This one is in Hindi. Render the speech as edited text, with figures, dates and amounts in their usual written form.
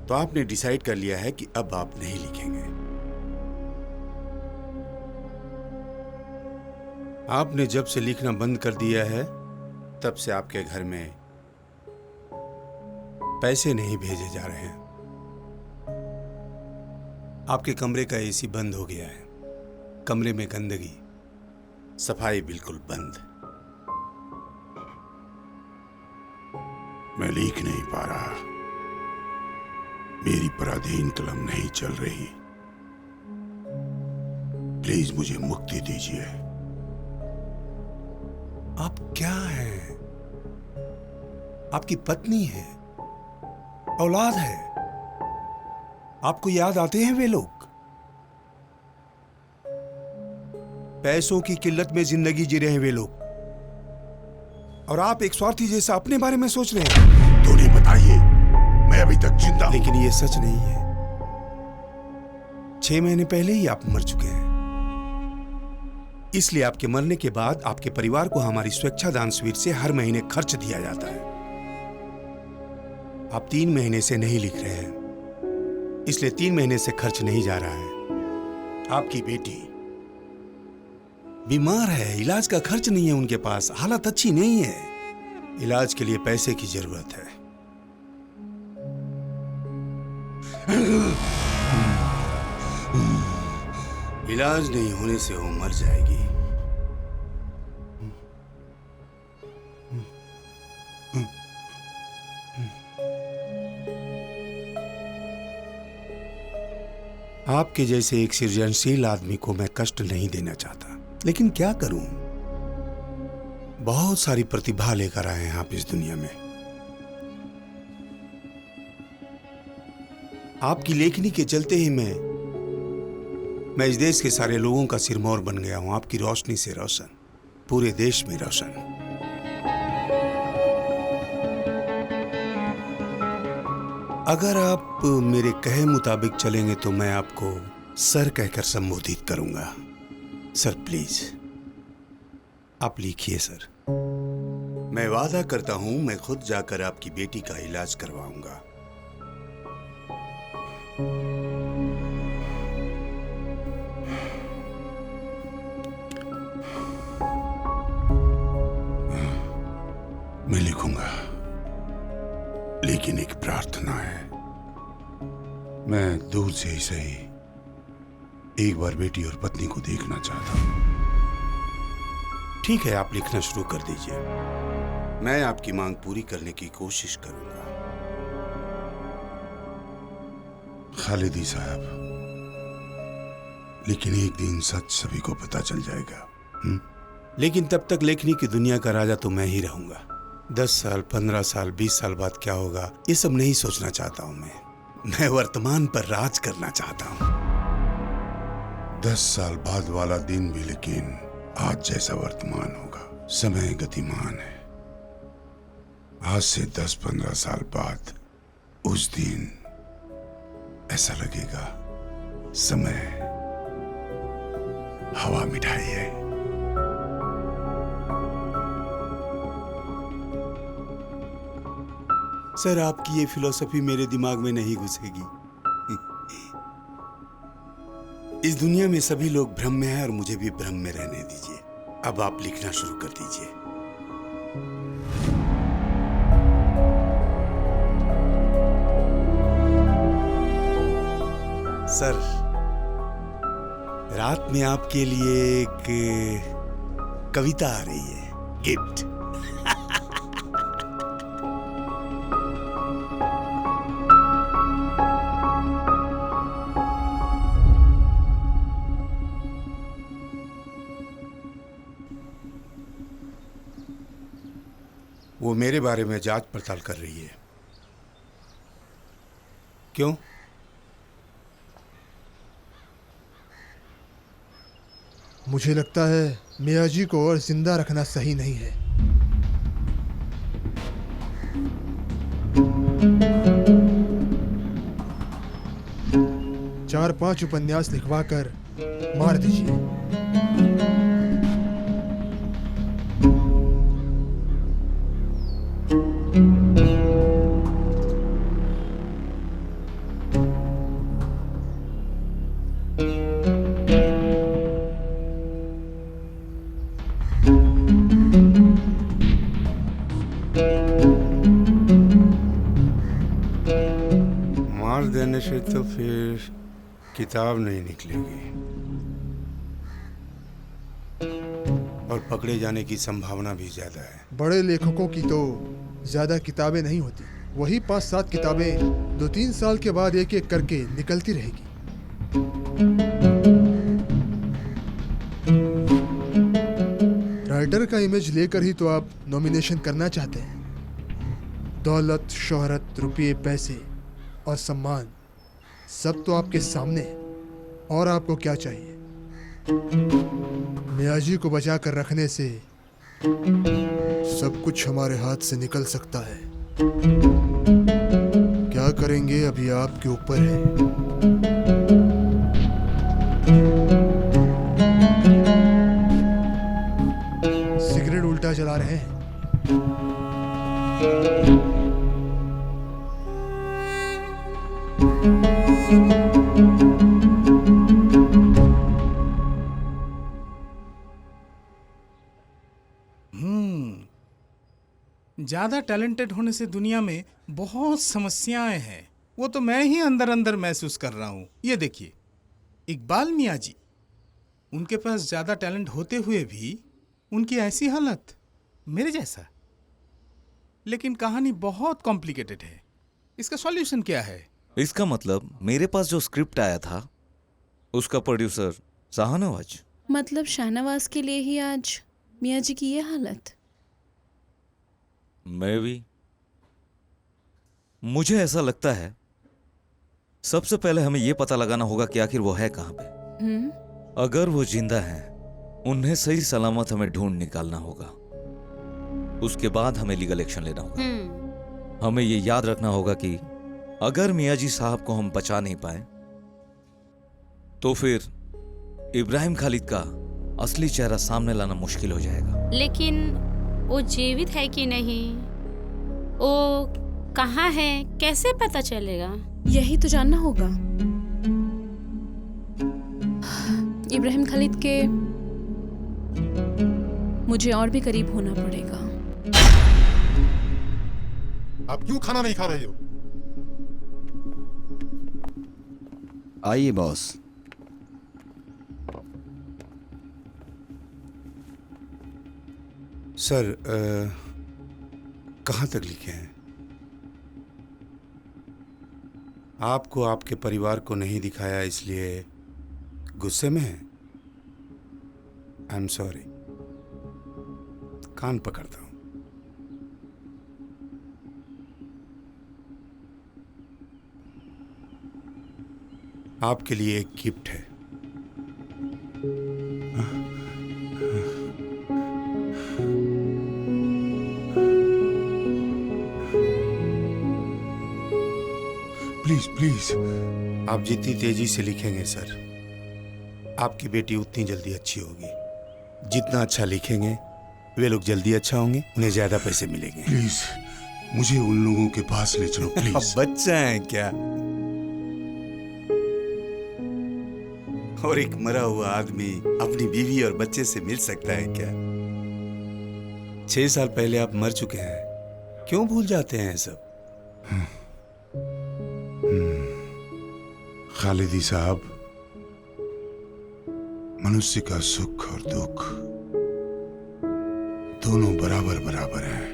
तो आपने डिसाइड कर लिया है कि अब आप नहीं लिखेंगे। आपने जब से लिखना बंद कर दिया है तब से आपके घर में पैसे नहीं भेजे जा रहे हैं। आपके कमरे का एसी बंद हो गया है, कमरे में गंदगी, सफाई बिल्कुल बंद। मैं लिख नहीं पा रहा, मेरी पराधीन कलम नहीं चल रही। प्लीज मुझे मुक्ति दीजिए। आप क्या हैं? आपकी पत्नी है, औलाद है, आपको याद आते हैं वे लोग? पैसों की किल्लत में जिंदगी जी रहे हैं वे लोग, और आप एक स्वार्थी जैसा अपने बारे में सोच रहे हैं। तो नहीं बताइए, मैं अभी तक जिंदा हूं। लेकिन ये सच नहीं है। 6 महीने पहले ही आप मर चुके हैं। इसलिए आपके मरने के बाद आपके परिवार को हमारी स्वेच्छा दान शिविर से हर महीने खर्च दिया जाता है। आप 3 महीने से नहीं लिख रहे हैं, इसलिए 3 महीने से खर्च नहीं जा रहा है। आपकी बेटी बीमार है, इलाज का खर्च नहीं है उनके पास, हालत अच्छी नहीं है, इलाज के लिए पैसे की जरूरत है। इलाज नहीं होने से वो मर जाएगी। आपके जैसे एक सृजनशील आदमी को मैं कष्ट नहीं देना चाहता, लेकिन क्या करूं? बहुत सारी प्रतिभा लेकर आए हैं आप इस दुनिया में। आपकी लेखनी के चलते ही मैं इस देश के सारे लोगों का सिरमौर बन गया हूं। आपकी रोशनी से रोशन, पूरे देश में रोशन। अगर आप मेरे कहे मुताबिक चलेंगे तो मैं आपको सर कहकर संबोधित करूंगा। सर प्लीज आप लिखिए सर। मैं वादा करता हूं मैं खुद जाकर आपकी बेटी का इलाज करवाऊंगा। मैं लिखूंगा, लेकिन एक प्रार्थना है। मैं दूर से ही सही एक बार बेटी और पत्नी को देखना चाहता हूं। ठीक है, आप लिखना शुरू कर दीजिए। मैं आपकी मांग पूरी करने की कोशिश करूंगा। खालिदी साहब, लेकिन एक दिन सच सभी को पता चल जाएगा। लेकिन तब तक लेखनी की दुनिया का राजा तो मैं ही रहूंगा। 10 साल, 15 साल, 20 साल बाद क्या होगा, ये सब नहीं सोचना चाहता हूं मैं वर्तमान पर राज करना चाहता हूं। 10 साल बाद वाला दिन भी लेकिन आज जैसा वर्तमान होगा। समय गतिमान है। आज से 10-15 साल बाद उस दिन ऐसा लगेगा समय हवा मिठाई है। सर, आपकी ये फिलॉसफी मेरे दिमाग में नहीं घुसेगी। इस दुनिया में सभी लोग भ्रम में हैं और मुझे भी भ्रम में रहने दीजिए। अब आप लिखना शुरू कर दीजिए। सर, रात में आपके लिए एक कविता आ रही है, गिफ्ट। वो मेरे बारे में जांच पड़ताल कर रही है। क्यों? मुझे लगता है मियाजी को और जिंदा रखना सही नहीं है। चार 5 उपन्यास लिखवाकर मार दीजिए। पढ़ने से तो फिर किताब नहीं निकलेगी और पकड़े जाने की संभावना भी ज्यादा है। बड़े लेखकों की तो ज्यादा किताबें नहीं होती, वही 5-7 किताबें 2-3 साल के बाद एक एक करके निकलती रहेगी। राइटर का इमेज लेकर ही तो आप नॉमिनेशन करना चाहते हैं। दौलत, शोहरत, रुपये, पैसे और सम्मान सब तो आपके सामने है, और आपको क्या चाहिए? मियाजी को बचा कर रखने से सब कुछ हमारे हाथ से निकल सकता है। क्या करेंगे अभी आपके ऊपर है। सिगरेट उल्टा जला रहे हैं। ज़्यादा टैलेंटेड होने से दुनिया में बहुत समस्याएं हैं, वो तो मैं ही अंदर अंदर महसूस कर रहा हूँ। ये देखिए, इकबाल मियां जी, उनके पास ज़्यादा टैलेंट होते हुए भी उनकी ऐसी हालत, मेरे जैसा। लेकिन कहानी बहुत कॉम्प्लिकेटेड है। इसका सॉल्यूशन क्या है? इसका मतलब मेरे पास जो स्क्रिप्ट आया था उसका प्रोड्यूसर शाहनवाज। मतलब शाहनवाज के लिए ही आज मियां जी की ये हालत। मैं भी, मुझे ऐसा लगता है सबसे पहले हमें यह पता लगाना होगा कि आखिर वो है कहां पे। अगर वो जिंदा है, उन्हें सही सलामत हमें ढूंढ निकालना होगा। उसके बाद हमें लीगल एक्शन लेना होगा। हमें यह याद रखना होगा कि अगर मियाजी साहब को हम बचा नहीं पाए तो फिर इब्राहिम खालिद का असली चेहरा सामने लाना मुश्किल हो जाएगा। लेकिन वो जीवित है कि नहीं, वो कहाँ है, कैसे पता चलेगा? यही तो जानना होगा। इब्राहिम खालिद के मुझे और भी करीब होना पड़ेगा। आप क्यों खाना नहीं खा रहे हो? आइए बॉस। सर, कहाँ तक लिखे हैं? आपको आपके परिवार को नहीं दिखाया इसलिए गुस्से में है? आई एम सॉरी, कान पकड़ता हूँ। आपके लिए एक गिफ्ट है। Please please. आप जितनी तेजी से लिखेंगे सर, आपकी बेटी उतनी जल्दी अच्छी होगी। जितना अच्छा लिखेंगे वे लोग जल्दी अच्छा होंगे, उन्हें ज्यादा पैसे मिलेंगे। प्लीज मुझे उन लोगों के पास ले चलो अब प्लीज। बच्चा है क्या? और एक मरा हुआ आदमी अपनी बीवी और बच्चे से मिल सकता है क्या? 6 साल पहले आप मर चुके हैं, क्यों भूल जाते हैं सब? खालिदी साहब, मनुष्य का सुख और दुख दोनों बराबर बराबर हैं।